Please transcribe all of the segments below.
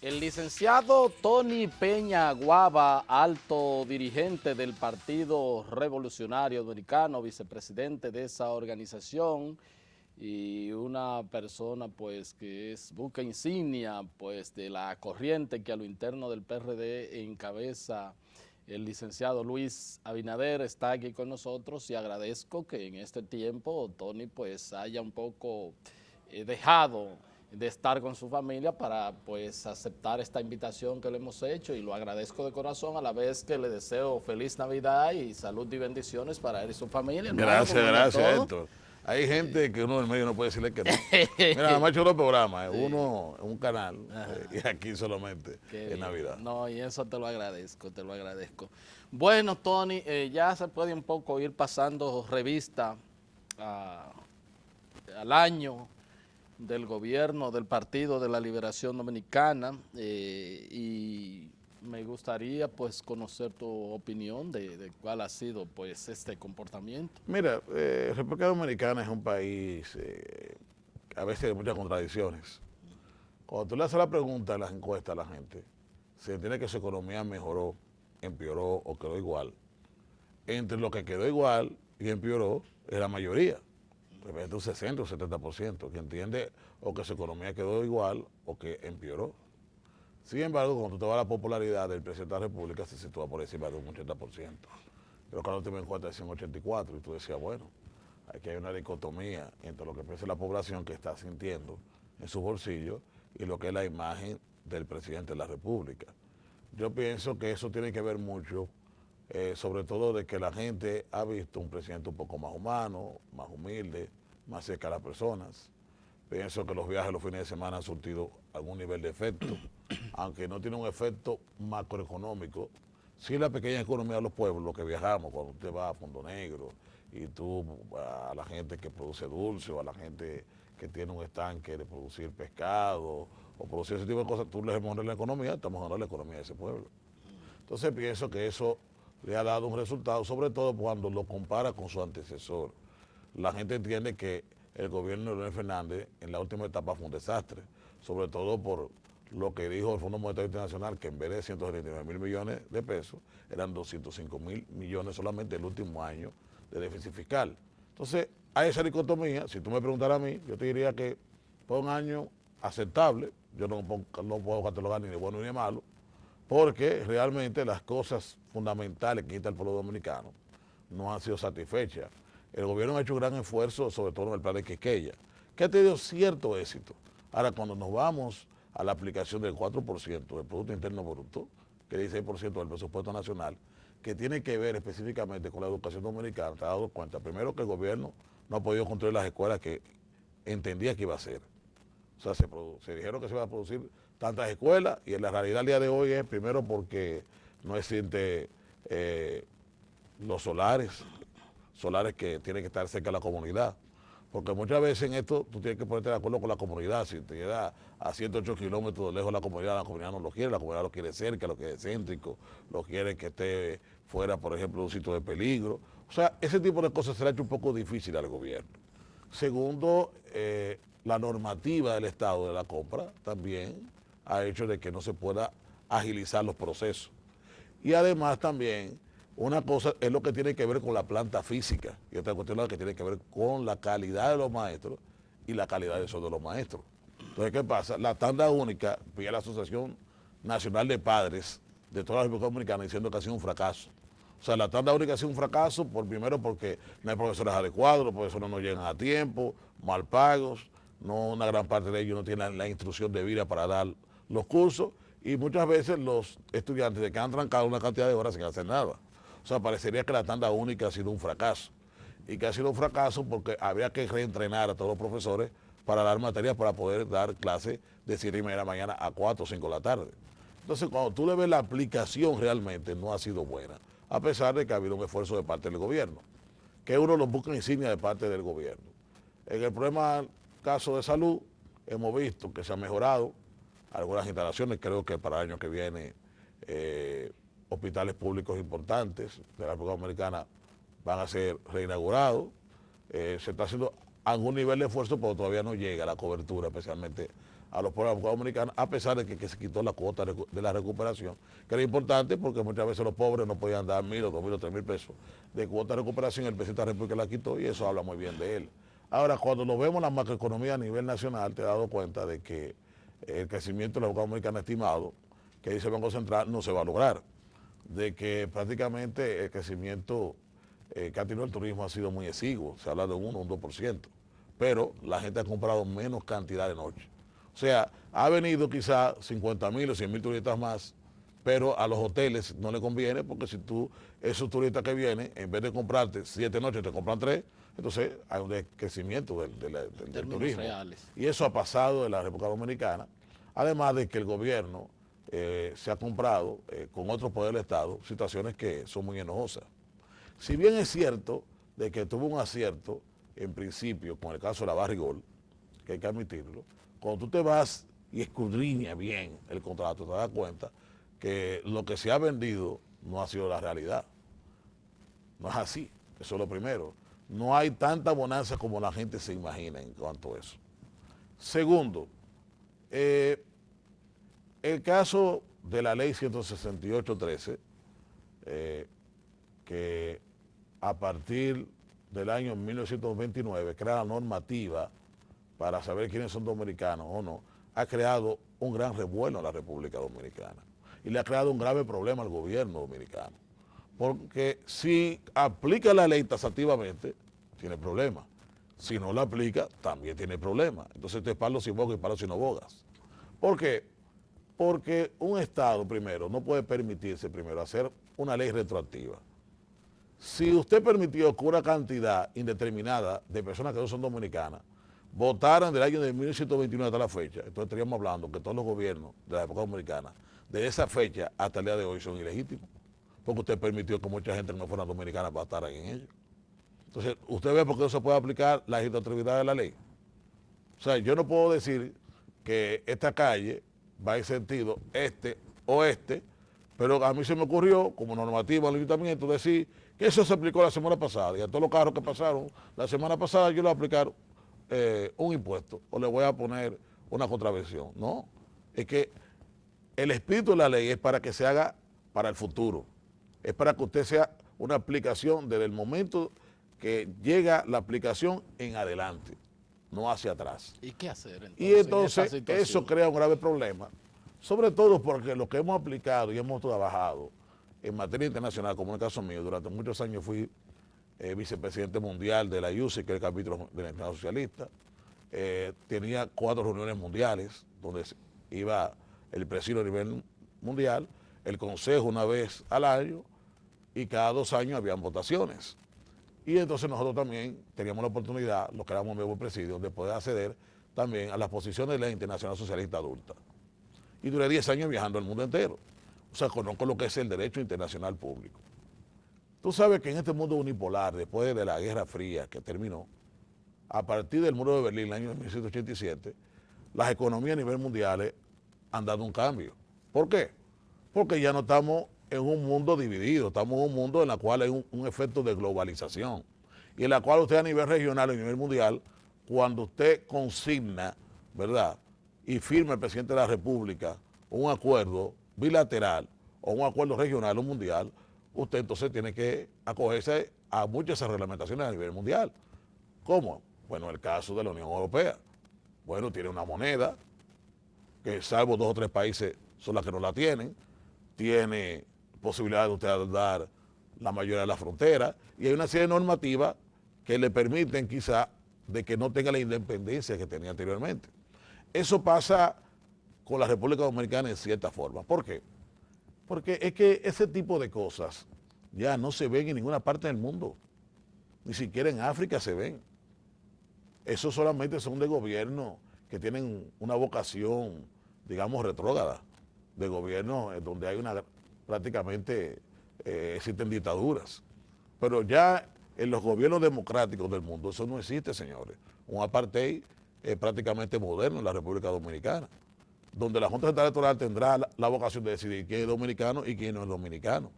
El licenciado Tony Peña Guava, alto dirigente del Partido Revolucionario Dominicano, vicepresidente de esa organización y una persona pues que es buque insignia pues de la corriente que a lo interno del PRD encabeza el licenciado Luis Abinader, está aquí con nosotros y agradezco que en este tiempo Tony pues haya un poco dejado de estar con su familia para pues aceptar esta invitación que le hemos hecho y lo agradezco de corazón, a la vez que le deseo feliz Navidad y salud y bendiciones para él y su familia, hermano, Gracias, ¿cómo anda gracias, todo? Héctor. Hay gente que uno del medio no puede decirle que no. Mira, me ha hecho dos programas, Sí, uno en un canal y ajá, aquí solamente qué en Navidad. bien. No, y eso te lo agradezco, te lo agradezco. Bueno, Tony, ya se puede un poco ir pasando revista a- al año del gobierno del Partido de la Liberación Dominicana y me gustaría pues conocer tu opinión de cuál ha sido pues este comportamiento. Mira, República Dominicana es un país a veces de muchas contradicciones. Cuando tú le haces la pregunta en las encuestas a la gente, se entiende que su economía mejoró, empeoró o quedó igual. Entre lo que quedó igual y empeoró es la mayoría. De repente un 60 o 70% que entiende o que su economía quedó igual o que empeoró. Sin embargo, cuando tú te vas a la popularidad del presidente de la República, se sitúa por encima de un 80%. Pero cuando te me encuentras en 84 y tú decías, bueno, aquí hay una dicotomía entre lo que piensa la población que está sintiendo en su bolsillo y lo que es la imagen del presidente de la República. Yo pienso que eso tiene que ver mucho, sobre todo de que la gente ha visto un presidente un poco más humano, más humilde, más cerca a las personas. Pienso que los viajes los fines de semana han surtido algún nivel de efecto, aunque no tiene un efecto macroeconómico. Sí, la pequeña economía de los pueblos, los que viajamos, cuando usted va a Fondo Negro y tú a la gente que produce dulce o a la gente que tiene un estanque de producir pescado o producir ese tipo de cosas, tú les mejoras la economía, estamos mejorando la economía de ese pueblo. Entonces pienso que eso le ha dado un resultado, sobre todo cuando lo compara con su antecesor. La gente entiende que el gobierno de Leonel Fernández en la última etapa fue un desastre, sobre todo por lo que dijo el Fondo Monetario Internacional, que en vez de 179 mil millones de pesos, eran 205 mil millones solamente el último año de déficit fiscal. Entonces, hay esa dicotomía. Si tú me preguntaras a mí, yo te diría que fue un año aceptable. Yo no puedo catalogar ni de bueno ni de malo, porque realmente las cosas fundamentales que necesita el pueblo dominicano no han sido satisfechas. El gobierno ha hecho un gran esfuerzo, sobre todo en el plan de Quisqueya, que ha tenido cierto éxito. Ahora, cuando nos vamos a la aplicación del 4% del Producto Interno Bruto, que es el 16% del presupuesto nacional, que tiene que ver específicamente con la educación dominicana, te has dado cuenta, primero que el gobierno no ha podido construir las escuelas que entendía que iba a hacer. O sea, se dijeron que se iban a producir tantas escuelas y en la realidad el día de hoy es primero porque no existe los solares que tienen que estar cerca de la comunidad. Porque muchas veces en esto tú tienes que ponerte de acuerdo con la comunidad. Si te queda a 108 kilómetros de lejos de la comunidad no lo quiere, la comunidad lo quiere cerca, lo quiere céntrico, lo quiere que esté fuera, por ejemplo, de un sitio de peligro. O sea, ese tipo de cosas se le ha hecho un poco difícil al gobierno. Segundo, la normativa del Estado de la compra también ha hecho de que no se pueda agilizar los procesos. Y además también una cosa es lo que tiene que ver con la planta física y otra cuestión es lo que tiene que ver con la calidad de los maestros y la calidad de sueldo de los maestros. Entonces, ¿qué pasa? La tanda única, pide la Asociación Nacional de Padres de toda la República Dominicana diciendo que ha sido un fracaso. O sea, la tanda única ha sido un fracaso, primero porque no hay profesores adecuados, los profesores no llegan a tiempo, mal pagos, no, una gran parte de ellos no tienen la instrucción debida para dar los cursos y muchas veces los estudiantes se quedan trancados una cantidad de horas sin hacer nada. O sea, parecería que la tanda única ha sido un fracaso y que ha sido un fracaso porque habría que reentrenar a todos los profesores para dar materias para poder dar clases de 7:30 de la mañana a 4 o 5 de la tarde. Entonces, cuando tú le ves la aplicación realmente no ha sido buena, a pesar de que ha habido un esfuerzo de parte del gobierno, que uno lo busca insignia de parte del gobierno. En el problema, caso de salud, hemos visto que se ha mejorado algunas instalaciones, creo que para el año que viene hospitales públicos importantes de la República Dominicana van a ser reinaugurados. Se está haciendo algún nivel de esfuerzo, pero todavía no llega la cobertura, especialmente a los pobres dominicanos, a pesar de que se quitó la cuota de la recuperación, que era importante porque muchas veces los pobres no podían dar 1.000 o 2.000 o 3.000 pesos de cuota de recuperación, el presidente de la República la quitó y eso habla muy bien de él. Ahora, cuando lo vemos en la macroeconomía a nivel nacional, te has dado cuenta de que el crecimiento de la República Dominicana estimado, que dice el Banco Central, no se va a lograr, de que prácticamente el crecimiento que ha tenido el turismo ha sido muy exiguo, se habla de un 1 o un 2%, pero la gente ha comprado menos cantidad de noches. O sea, ha venido quizás 50.000 o 100.000 turistas más, pero a los hoteles no le conviene porque si tú, esos turistas que vienen, en vez de comprarte 7 noches, te compran 3, entonces hay un decrecimiento del turismo. Reales. Y eso ha pasado en la República Dominicana, además de que el gobierno se ha comprado con otros poderes del Estado situaciones que son muy enojosas. Si bien es cierto de que tuvo un acierto en principio con el caso de la Barrigol, que hay que admitirlo, cuando tú te vas y escudriñas bien el contrato, te das cuenta que lo que se ha vendido no ha sido la realidad. No es así, eso es lo primero. No hay tanta bonanza como la gente se imagina en cuanto a eso. Segundo, el caso de la ley 168-13, que a partir del año 1929 crea la normativa para saber quiénes son dominicanos o no, ha creado un gran revuelo en la República Dominicana y le ha creado un grave problema al gobierno dominicano. Porque si aplica la ley taxativamente, tiene problemas. Si no la aplica, también tiene problemas. Entonces esto es palo sin boga y palo sin bogas. ¿Por qué? Porque un Estado, primero, no puede permitirse, primero, hacer una ley retroactiva. Si usted permitió que una cantidad indeterminada de personas que no son dominicanas votaran del año de 1929 hasta la fecha, entonces estaríamos hablando que todos los gobiernos de la época dominicana, desde esa fecha hasta el día de hoy, son ilegítimos, porque usted permitió que mucha gente no fuera dominicana votaran en ellos. Entonces, usted ve por qué no se puede aplicar la retroactividad de la ley. O sea, yo no puedo decir que esta calle va en sentido este o este, pero a mí se me ocurrió, como normativa del ayuntamiento, decir que eso se aplicó la semana pasada y a todos los carros que pasaron la semana pasada yo le voy a aplicar un impuesto o le voy a poner una contravención. No, es que el espíritu de la ley es para que se haga para el futuro, es para que usted sea una aplicación desde el momento que llega la aplicación en adelante, no hacia atrás. ¿Y qué hacer entonces? Y entonces eso crea un grave problema, sobre todo porque lo que hemos aplicado y hemos trabajado en materia internacional, como en el caso mío, durante muchos años fui vicepresidente mundial de la IUCI, que es el capítulo de la Internacional Socialista. Tenía 4 reuniones mundiales donde iba el presidio a nivel mundial, el consejo una vez al año y cada 2 años habían votaciones. Y entonces nosotros también teníamos la oportunidad, los que éramos miembros del presidio, de poder acceder también a las posiciones de la Internacional Socialista Adulta. Y duré 10 años viajando el mundo entero. O sea, conozco lo que es el derecho internacional público. Tú sabes que en este mundo unipolar, después de la Guerra Fría que terminó, a partir del muro de Berlín en el año 1987, las economías a nivel mundial han dado un cambio. ¿Por qué? Porque ya no estamos en un mundo dividido, estamos en un mundo en el cual hay un efecto de globalización y en la cual usted a nivel regional y a nivel mundial, cuando usted consigna, ¿verdad?, y firma el presidente de la República un acuerdo bilateral o un acuerdo regional o mundial, usted entonces tiene que acogerse a muchas reglamentaciones a nivel mundial. ¿Cómo? Bueno, el caso de la Unión Europea. Bueno, tiene una moneda que salvo 2 o 3 países son las que no la tienen, tiene posibilidad de usted dar la mayoría de la frontera y hay una serie de normativas que le permiten quizá de que no tenga la independencia que tenía anteriormente. Eso pasa con la República Dominicana en cierta forma. ¿Por qué? Porque es que ese tipo de cosas ya no se ven en ninguna parte del mundo. Ni siquiera en África se ven. Esos solamente son de gobiernos que tienen una vocación, digamos, retrógrada, de gobiernos donde hay prácticamente existen dictaduras. Pero ya en los gobiernos democráticos del mundo eso no existe, señores. Un apartheid prácticamente moderno en la República Dominicana, donde la Junta Central Electoral tendrá la vocación de decidir quién es dominicano y quién no es dominicano.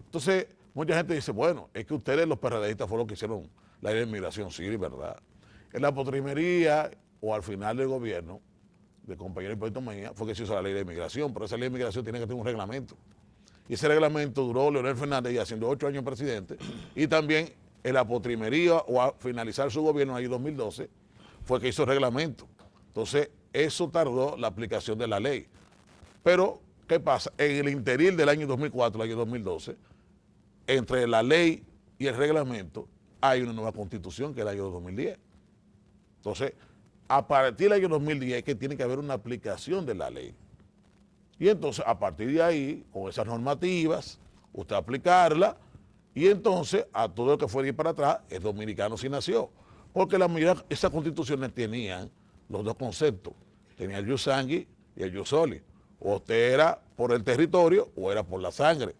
Entonces, mucha gente dice, bueno, es que ustedes los PRDistas fueron los que hicieron la ley de inmigración, sí, ¿verdad? En la postrimería o al final del gobierno del compañero Hipólito Mejía fue que se hizo la ley de inmigración, pero esa ley de inmigración tiene que tener un reglamento. Y ese reglamento duró Leonel Fernández ya siendo 8 años presidente, y también en la postrimería o a finalizar su gobierno en el año 2012 fue que hizo el reglamento. Entonces, eso tardó la aplicación de la ley. Pero, ¿qué pasa? En el interín del año 2004 al año 2012, entre la ley y el reglamento, hay una nueva constitución que es el año 2010. Entonces, a partir del año 2010 es que tiene que haber una aplicación de la ley. Y entonces, a partir de ahí, con esas normativas, usted aplicarla, y entonces, a todo lo que fue de ir para atrás, el dominicano sí nació. Porque la mayoría, esas constituciones tenían los dos conceptos. Tenía el jus sanguis y el jus soli. O usted era por el territorio o era por la sangre.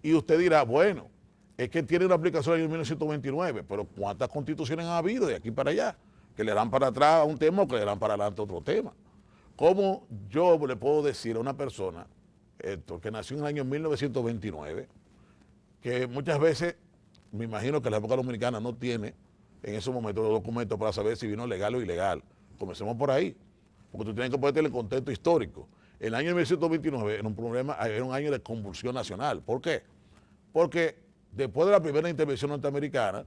Y usted dirá, bueno, es que tiene una aplicación en el 1929, pero ¿cuántas constituciones han habido de aquí para allá? Que le dan para atrás a un tema o que le dan para adelante a otro tema. ¿Cómo yo le puedo decir a una persona, que nació en el año 1929, que muchas veces, me imagino que la República Dominicana no tiene en esos momentos los documentos para saber si vino legal o ilegal? Comencemos por ahí, porque tú tienes que ponerte en el contexto histórico. El año 1929 era un año de convulsión nacional. ¿Por qué? Porque después de la primera intervención norteamericana,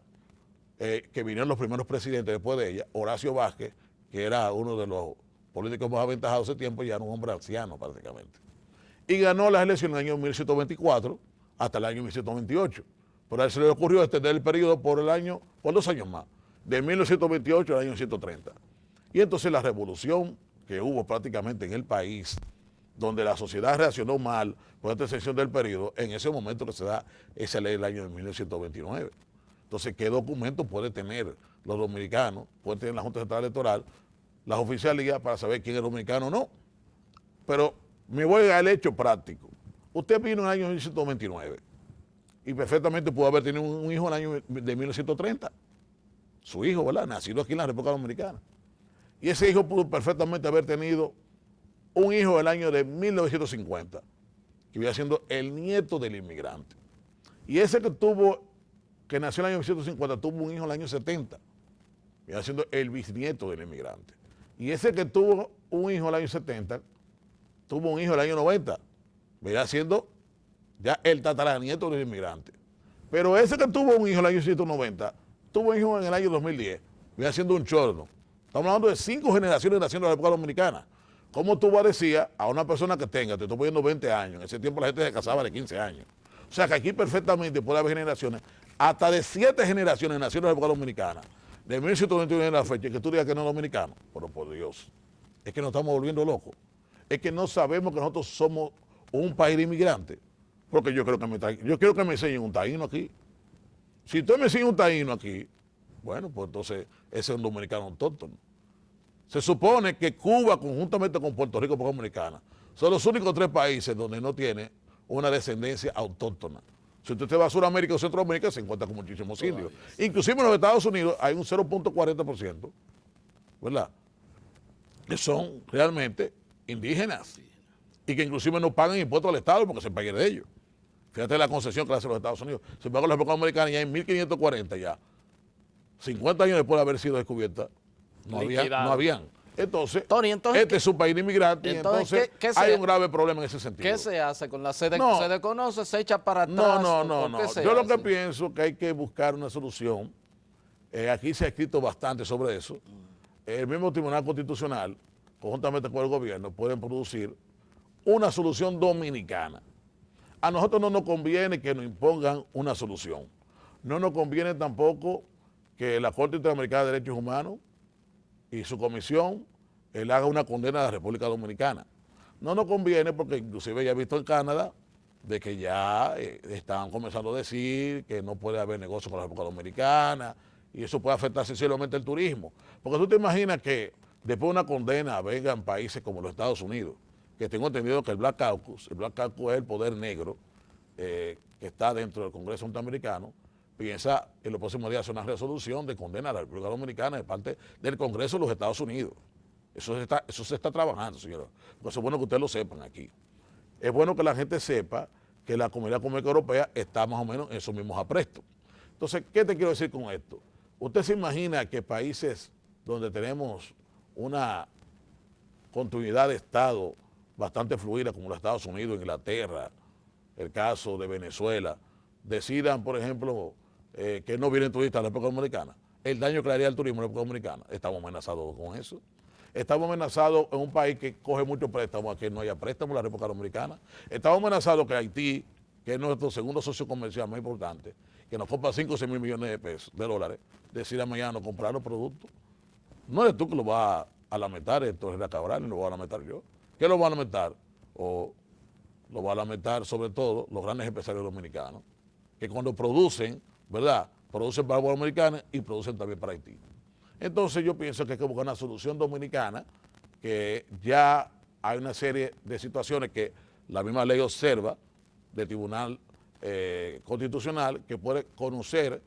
que vinieron los primeros presidentes después de ella, Horacio Vázquez, que era uno de los políticos más aventajados ese tiempo, ya era un hombre anciano prácticamente. Y ganó las elecciones en el año 1924 hasta el año 1928. Pero a él se le ocurrió extender el periodo por 2 años más, de 1928 al año 1930. Y entonces la revolución que hubo prácticamente en el país, donde la sociedad reaccionó mal por esta extensión del periodo, en ese momento que se da esa ley del año de 1929. Entonces, ¿qué documento puede tener los dominicanos? Puede tener la Junta Central Electoral, las oficialías, para saber quién es dominicano o no. Pero me voy al hecho práctico. Usted vino en el año 1929 y perfectamente pudo haber tenido un hijo en el año de 1930. Su hijo, ¿verdad? Nacido aquí en la República Dominicana. Y ese hijo pudo perfectamente haber tenido un hijo del año de 1950, que iba siendo el nieto del inmigrante. Y ese que nació en el año 1950, tuvo un hijo en el año 70, iba siendo el bisnieto del inmigrante. Y ese que tuvo un hijo en el año 70, tuvo un hijo en el año 90, iba siendo ya el tataranieto del inmigrante. Pero ese que tuvo un hijo en el año 1990, tuvo un hijo en el año 2010, iba siendo un chorno. Estamos hablando de 5 generaciones naciendo en la República Dominicana. ¿Cómo tú vas a decir a una persona que tenga, te estoy poniendo 20 años, en ese tiempo la gente se casaba de 15 años? O sea que aquí perfectamente puede haber generaciones, hasta de 7 generaciones nacieron en la República Dominicana, de 1921 en la fecha, que tú digas que no es dominicano. Pero por Dios, es que nos estamos volviendo locos. Es que no sabemos que nosotros somos un país de inmigrantes. Porque yo quiero que me enseñen un taíno aquí. Si usted me enseña un taíno aquí, bueno, pues entonces ese es un dominicano autóctono. Se supone que Cuba, conjuntamente con Puerto Rico y República Dominicana, son los únicos 3 países donde no tiene una descendencia autóctona. Si usted se va a Sudamérica o Centroamérica, se encuentra con muchísimos indios. Inclusive en los Estados Unidos hay un 0.40%, ¿verdad?, que son realmente indígenas y que inclusive no pagan impuestos al Estado porque se pague de ellos. Fíjate la concesión que le hacen los Estados Unidos. Sin embargo, la República Dominicana ya en 1540 ya, 50 años después de haber sido descubierta, no habían. Entonces, Tony, este es un país de inmigrantes y entonces hay un grave problema en ese sentido. ¿Qué se hace con la sede? ¿Se desconoce, se echa para atrás? No. Yo lo que pienso que hay que buscar una solución. Aquí se ha escrito bastante sobre eso. El mismo Tribunal Constitucional, conjuntamente con el gobierno, pueden producir una solución dominicana. A nosotros no nos conviene que nos impongan una solución. No nos conviene tampoco que la Corte Interamericana de Derechos Humanos y su comisión haga una condena a la República Dominicana. No nos conviene porque inclusive ya he visto en Canadá de que ya están comenzando a decir que no puede haber negocio con la República Dominicana y eso puede afectar sensiblemente el turismo. Porque tú te imaginas que después de una condena vengan países como los Estados Unidos, que tengo entendido que el Black Caucus es el poder negro que está dentro del Congreso norteamericano, piensa en los próximos días hacer una resolución de condena a la República Dominicana de parte del Congreso de los Estados Unidos. Eso se está trabajando, señora. Porque es bueno que ustedes lo sepan aquí. Es bueno que la gente sepa que la Comunidad Económica Europea está más o menos en esos mismos aprestos. Entonces, ¿qué te quiero decir con esto? Usted se imagina que países donde tenemos una continuidad de Estado bastante fluida, como los Estados Unidos, Inglaterra, el caso de Venezuela, decidan, por ejemplo, que no vienen turistas a la República Dominicana, el daño que le haría al turismo en la República Dominicana, estamos amenazados con eso. Estamos amenazados en un país que coge muchos préstamos, a que no haya préstamos en la República Dominicana. Estamos amenazados que Haití, que es nuestro segundo socio comercial más importante, que nos compra 5 o 6 mil millones de pesos, de dólares, decida mañana comprar los productos. No eres tú que lo vas a lamentar, esto es Cabral, ni lo voy a lamentar yo. ¿Qué lo va a lamentar? O lo va a lamentar sobre todo los grandes empresarios dominicanos, que cuando producen, ¿verdad? Producen para los dominicanos y producen también para Haití. Entonces yo pienso que hay que buscar una solución dominicana, que ya hay una serie de situaciones que la misma ley observa del Tribunal Constitucional, que puede conocer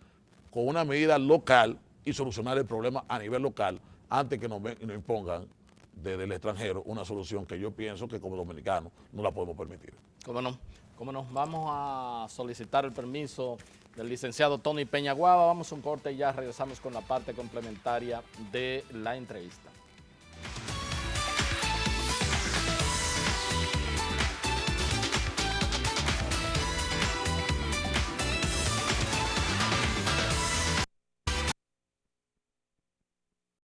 con una medida local y solucionar el problema a nivel local antes que nos impongan desde el extranjero una solución que yo pienso que como dominicanos no la podemos permitir. ¿Cómo no? ¿Cómo no? Vamos a solicitar el permiso del licenciado Tony Peña Guava. Vamos a un corte y ya regresamos con la parte complementaria de la entrevista.